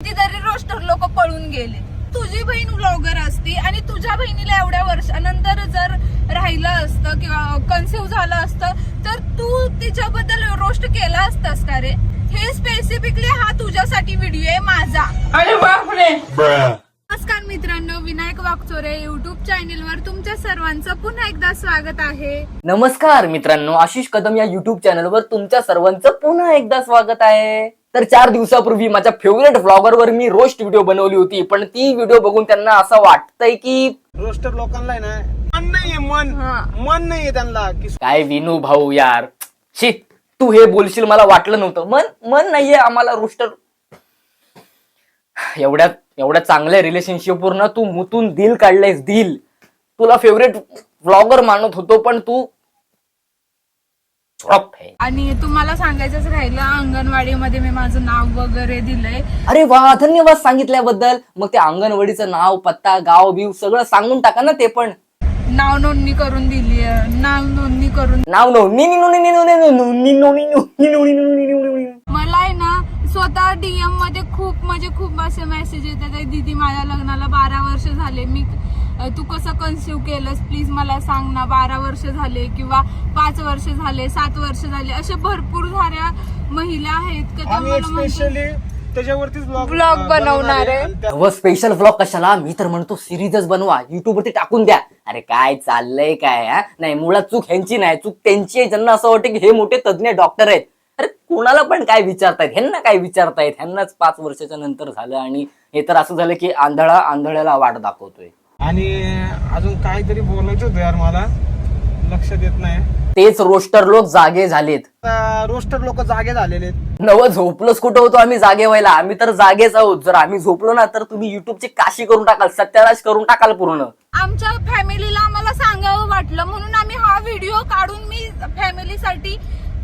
कितीतरी रोस्टर लोक पळून गेले. तुझी बहीण ब्लॉगर असती आणि तुझ्या बहिणीला एवढ्या वर्षानंतर जर राहिलं असतं किंवा कन्सिव्ह झालं असतं तर तू तिच्याबद्दल रोस्ट केला असतास का रे? हे स्पेसिफिकली हा तुझ्यासाठी व्हिडिओ आहे माझा. अरे बापरे. नमस्कार मित्रांनो, विनायक वाकचोरे युट्यूब चॅनलवर तुमच्या सर्वांचं पुन्हा एकदा स्वागत आहे. नमस्कार मित्रांनो, आशिष कदम या युट्यूब चॅनलवर तुमच्या सर्वांचं पुन्हा एकदा स्वागत आहे. तर 4 दिवसापूर्वी माझ्या फेवरेट व्लॉगरवर मी रोस्ट व्हिडिओ बनवली होती, पण ती व्हिडिओ बघून त्यांना असं वाटतंय की रोस्टर लोकांना ना मन नाहीये, मन नाहीये त्यांना की काय विनू भाऊ यार, शी तू हे बोलशील मला वाटलं नव्हतं. मन नाहीये आम्हाला रोस्टर. एवढ्या चांगल्या रिलेशनशिप वरनं तू मुतून दिल काढलंयस, दिल. तुला फेवरेट व्लॉगर मानत होतो पण तू आणि तुम्हाला सांगायचंच राहिलं, अंगणवाडीमध्ये मी माझं नाव वगैरे दिलंय. अरे वा, धन्यवाद सांगितल्याबद्दल. मग ते अंगणवाडीचं नाव, पत्ता, गाव बिव सगळं सांगून टाका ना. ते पण नाव नोंदणी करून दिली, नाव नोंदणी करून. मला आहे ना स्वतः डीएम मध्ये खूप असे मेसेज येतात, दीदी माझ्या लग्नाला 12 वर्ष झाले, मी तू कसं कन्सिव्ह केलंस प्लीज मला सांग ना. 12 वर्ष झाले किंवा 5 वर्ष झाले, 7 वर्ष झाले, अशा भरपूर साऱ्या महिला आहेत का स्पेशली त्याच्यावरतीच ब्लॉग बनवणार आहे. व स्पेशल व्लॉग कशाला, मी तर म्हणतो सिरीजच बनवा, युट्यूब वरती टाकून द्या. अरे काय चाललंय काय हा? नाही, मुळात चूक ह्यांची नाही, चूक त्यांची आहे. ज्यांना असं वाटतं की हे मोठे तज्ञ डॉक्टर आहेत. अरे कोणाला पण काय विचारतायत, ह्यांना काय विचारतायत? ह्यांनाच 5 वर्षाच्या नंतर झालं आणि हे तर असं झालं की आंधळ्याला वाट दाखवतोय. आणि अजून काहीतरी बोलायचं होतं यार, मला लक्षात येत नाही. तेच रोस्टर लोक जागे झालेत. रोस्टर लोक जागे झालेले आहेत. नव झोपलोच कुठं होतो आम्ही जागे व्हायला? आम्ही तर जागेच आहोत. जर आम्ही झोपलो ना तर तुम्ही युट्यूबची काशी करून टाकाल, सत्यानाश करून टाकाल पूर्ण. आमच्या फॅमिलीला आम्हाला सांगावं वाटलं म्हणून आम्ही हा व्हिडिओ काढून मी फॅमिलीसाठी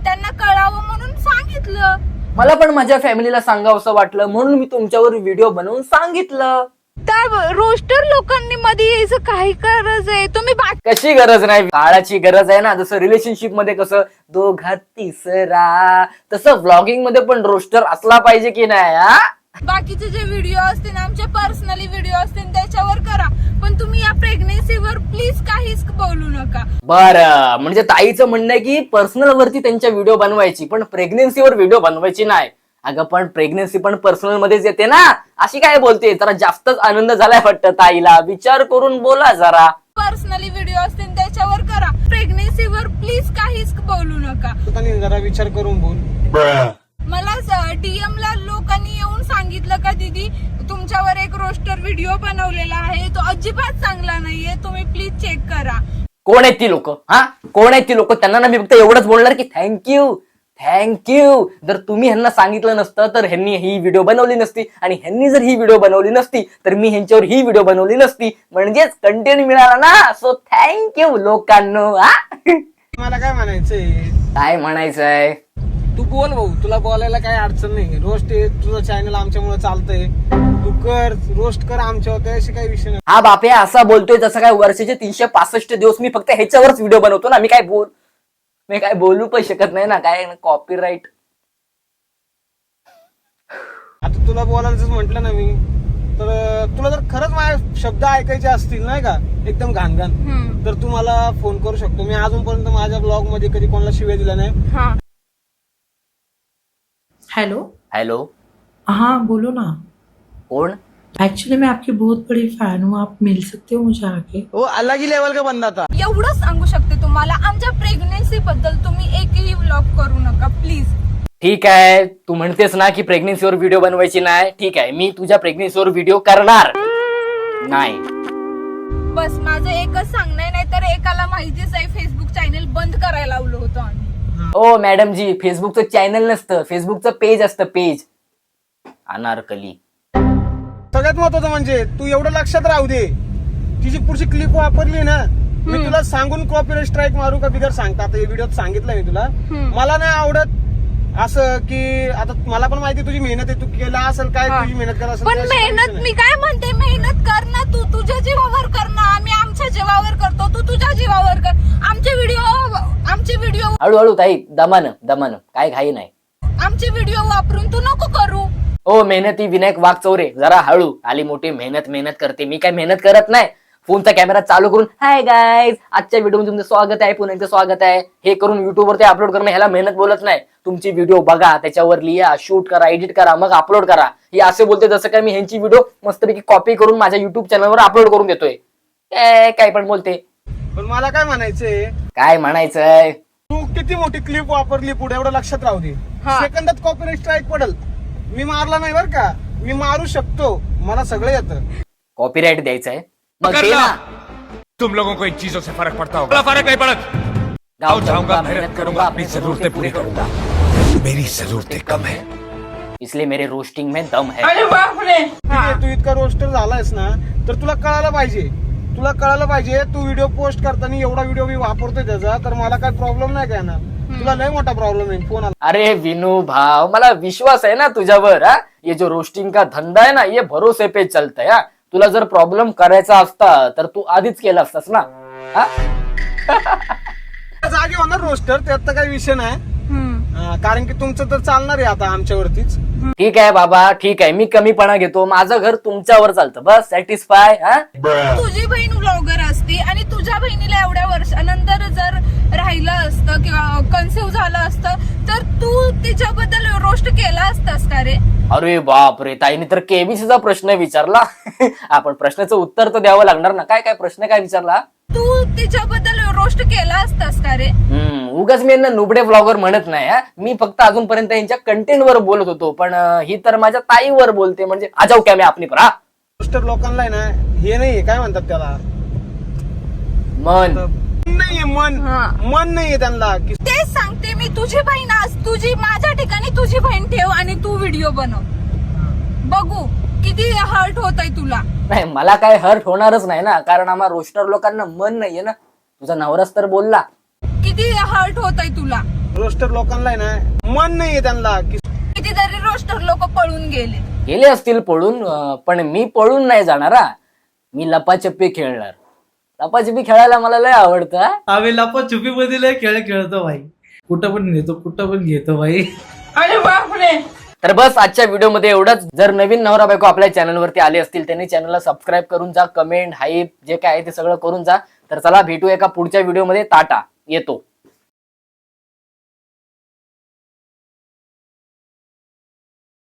त्यांना कळावं म्हणून सांगितलं. मला पण माझ्या फॅमिलीला सांगावं असं वाटलं म्हणून मी तुमच्यावर व्हिडिओ बनवून सांगितलं. त्या रोस्टर लोकांनी मध्ये यायचं काही गरज आहे? तुम्ही कशी गरज नाही, काळाची गरज आहे ना. जसं रिलेशनशिप मध्ये कसं दोघात तिसरा, तसं व्लॉगिंग मध्ये पण रोस्टर असला पाहिजे की नाही? हा, बाकीचे जे व्हिडिओ असतील, आमचे पर्सनली व्हिडिओ असतील त्याच्यावर करा, पण तुम्ही या प्रेग्नेन्सीवर प्लीज काहीच बोलू नका. बरं, म्हणजे ताईचं म्हणणं आहे की पर्सनल वरती त्यांच्या व्हिडिओ बनवायची, पण प्रेग्नेन्सीवर व्हिडिओ बनवायची नाही. अगं पण प्रेग्नेन्सी पण पर्सनल मध्येच येते ना, अशी काय बोलते? जरा जास्तच आनंद झालाय वाटतं ताईला. विचार करून बोला जरा. पर्सनली व्हिडिओ असतील त्याच्यावर करा, प्रेग्नेन्सीवर प्लीज काहीच बोलू नका. जरा विचार करून बोल. मला डीएम ला लोकांनी येऊन सांगितलं का दीदी तुमच्यावर एक रोस्टर व्हिडिओ बनवलेला आहे, तो अजिबात चांगला नाहीये, तुम्ही प्लीज चेक करा. कोण आहेत ती लोक? हा, कोण आहेत ती लोक? त्यांना ना मी फक्त एवढंच बोलणार की थँक्यू. जर तुम्ही ह्यांना सांगितलं नसतं तर ह्यांनी ही व्हिडिओ बनवली नसती, आणि ह्यांनी जर ही व्हिडिओ बनवली नसती तर मी ह्यांच्यावर ही व्हिडिओ बनवली नसती. म्हणजेच कंटेंट मिळाला ना. सो थँक्यू लोकांनो. मला काय म्हणायचंय? काय म्हणायचंय? तू बोल भाऊ, तुला बोलायला काही अडचण नाही. रोस्ट तुझं चॅनल आमच्यामुळे चालतंय, तू कर, रोस्ट कर आमच्यावर, अशी काही विषय नाही. हा बाप्या असा बोलतोय जसं काय वर्षाचे 365 दिवस मी फक्त ह्याच्यावरच व्हिडिओ बनवतो ना. मी काय बोलू पण शकत नाही ना, काय कॉपीराईट. आता तुला बोलायचं म्हटलं ना मी, तर तुला जर खरंच माझे शब्द ऐकायचे असतील नाही का एकदम घाण, तर तू मला फोन करू शकतो. मी अजूनपर्यंत माझ्या ब्लॉग मध्ये कधी कोणाला शिव्या दिल्या नाही. हेलो. हाँ बोलो ना. कौन? एक्चुअली मैं आपकी बहुत बड़ी फैन हूँ, आप मिल सकते हो मुझे आके? वो अलग ही लेवल का बंदा था. एवढंच सांगू शकते तुम्हाला, आमच्या प्रेग्नेन्सी बद्दल तुम्ही एकही व्लॉग करू नका प्लीज. ठीक आहे, तू म्हणतेस ना की प्रेग्नेन्सीवर व्हिडिओ बनवायची नाही. ठीक आहे, मी तुझ्या प्रेग्नेन्सीवर व्हिडिओ करणार नाही. बस माझं एकच सांगणं आहे, नाही तर एकाला माहितीच आहे फेसबुक चॅनल बंद करायला लावलं होतं आम्ही. ओ मॅडम जी, फेसबुकचं चॅनल नसतं, फेसबुकचं पेज असतं, पेज. अनारकली. सगळ्यात महत्वाचं म्हणजे तू एवढं लक्षात राहू दे, तिची पुढची क्लिप वापरली ना, मी तुला सांगून कॉपीराइट स्ट्राईक मारू का बिगर सांगता? आता हे व्हिडिओत सांगितलं मी तुला. मला नाही आवडत असं की, आता मला पण माहिती तुझी मेहनत आहे, तू केला असेल काय, तुझी मेहनत कर असेल. पण मेहनत मी काय म्हणते, मेहनत कर ना, तू तुझ्या जीवावर कर ना, आम्ही आमच्या जीवावर करतो, तू तुझ्या जीवावर कर. आमचे व्हिडिओ हळूहळू ताई, दमानं, काय घाई नाही. आमचे व्हिडिओ वापरून तू नको करू. ओ मेहनती विनायक वाघचौरे, जरा हळू. आली मोठी मेहनत करते. मी काय मेहनत करत नाही. फोनचा कॅमेरा चालू करून हाय गाईज, आजच्या व्हिडिओमध्ये तुमचं स्वागत आहे, पुन्हा एकदा स्वागत आहे, हे करून युट्यूबवरती अपलोड करणं ह्याला मेहनत बोलत नाही. तुमची व्हिडिओ बघा, त्याच्यावर लिहा, शूट करा, एडिट करा, मग अपलोड करा. हे असे बोलते जसं काय मी ह्यांची व्हिडिओ मस्तपैकी कॉपी करून माझ्या युट्यूब चॅनलवर अपलोड करून देतोय. काय पण बोलते. पण मला काय म्हणायचंय, काय म्हणायचंय? तू किती मोठी क्लिप वापरली पुढे एवढं लक्षात राहू दे. हा. सेकंदात कॉपीराइट स्ट्राईक पडल. मी मारला नाही बर का, मी मारू शकतो, मला सगळं येतं. कॉपीराइट द्यायचंय मग दे ना. तुम लोगों को इन चीजों से फर्क पड़ता होगा? फर्क नहीं पड़ता। गाँव जाऊंगा, मेहनत करूंगा, अपनी जरूरतें पूरी करूंगा। मेरी जरूरतें कम है, इसलिए मेरे रोस्टिंग में दम है. ठीक आहे, तू इतका रोस्टर झालायस ना, तर तुला कळायला पाहिजे. तू व्हिडिओ पोस्ट करताना एवढा व्हिडिओ मी वापरतोय त्याचा, तर मला काय प्रॉब्लेम नाही काय ना. तुला लय मोठा प्रॉब्लेम आहे फोन आला. अरे विनू भाव, मला विश्वास आहे ना तुझ्यावर. हा, ये जो रोस्टिंग का धंदा है ना, ये भरोसे पे चलता है. तुला जर प्रॉब्लेम करायचा असता तर तू आधीच केला असतास ना. हा? जागी होणार रोस्टर, त्यात तर काही विषय नाही. कारण की तुमचं तर चालणार आहे आता आमच्यावरतीच. ठीक आहे बाबा, ठीक आहे, मी कमीपणा घेतो. माझं घर तुमच्यावर चालतं, बस सॅटिस्फाय. हा, तुझी बहीण ब्लॉगर असती आणि तुझ्या बहिणीला एवढ्या वर्षानंतर जर राहिलं असतं किंवा कन्सिव्ह झालं असतं तर तू तिच्याबद्दल रोस्ट केला असतास का रे? अरे बाप रे, ताईने तर केबीसीचा प्रश्न विचारला. आपण प्रश्नाचं उत्तर तर द्यावं लागणार ना. काय प्रश्न काय विचारला? तू तिच्याबद्दल रोस्ट केला असतास का रे? उगाच मी यांना नुबडे ब्लॉगर म्हणत नाही. हा, मी फक्त अजूनपर्यंत यांच्या कंटेंट वर बोलत होतो, पण ही तर माझ्या ताईवर बोलते. म्हणजे आजाऊ क्या मी आपली पर. हा, रोस्टर लोकांना आहे ना, हे नाहीये, काय म्हणतात त्याला, मन मन नाहीये त्यांना की तेच सांगते मी, तुझी बहीण आज तुझी माझ्या ठिकाणी तुझी बहीण ठेव आणि तू व्हिडिओ बनव, बघू किती हर्ट होत आहे तुला. नाही, मला काय हर्ट होणारच नाही ना, कारण आम्हा रोस्टर लोकांना मन नाहीये ना. तुझा नवराच तर बोलला. किती हर्ट होत आहे तुला. रोस्टर लोकांना आहे ना, मन नाहीये त्यांना की कितीतरी रोस्टर लोक पळून गेले असतील पळून, पण मी पळून नाही जाणार. हा, मी लपाछपी खेळणार. लपाछपी खेळायला मला लय आवडतं. हा. आम्ही लपाछुपी मध्ये लय खेळ खेळतो भाई. कुठं पण नेतो, कुठं पण घेतो भाई. तर बस आजच्या व्हिडिओमध्ये एवढंच. जर नवीन नवरा बायको आपल्या चॅनलवरती आले असतील त्यांनी चॅनलला सबस्क्राईब करून जा, कमेंट, हाईप जे काय आहे ते सगळं करून जा. तर चला भेटू एका पुढच्या व्हिडिओमध्ये. टाटा, येतो.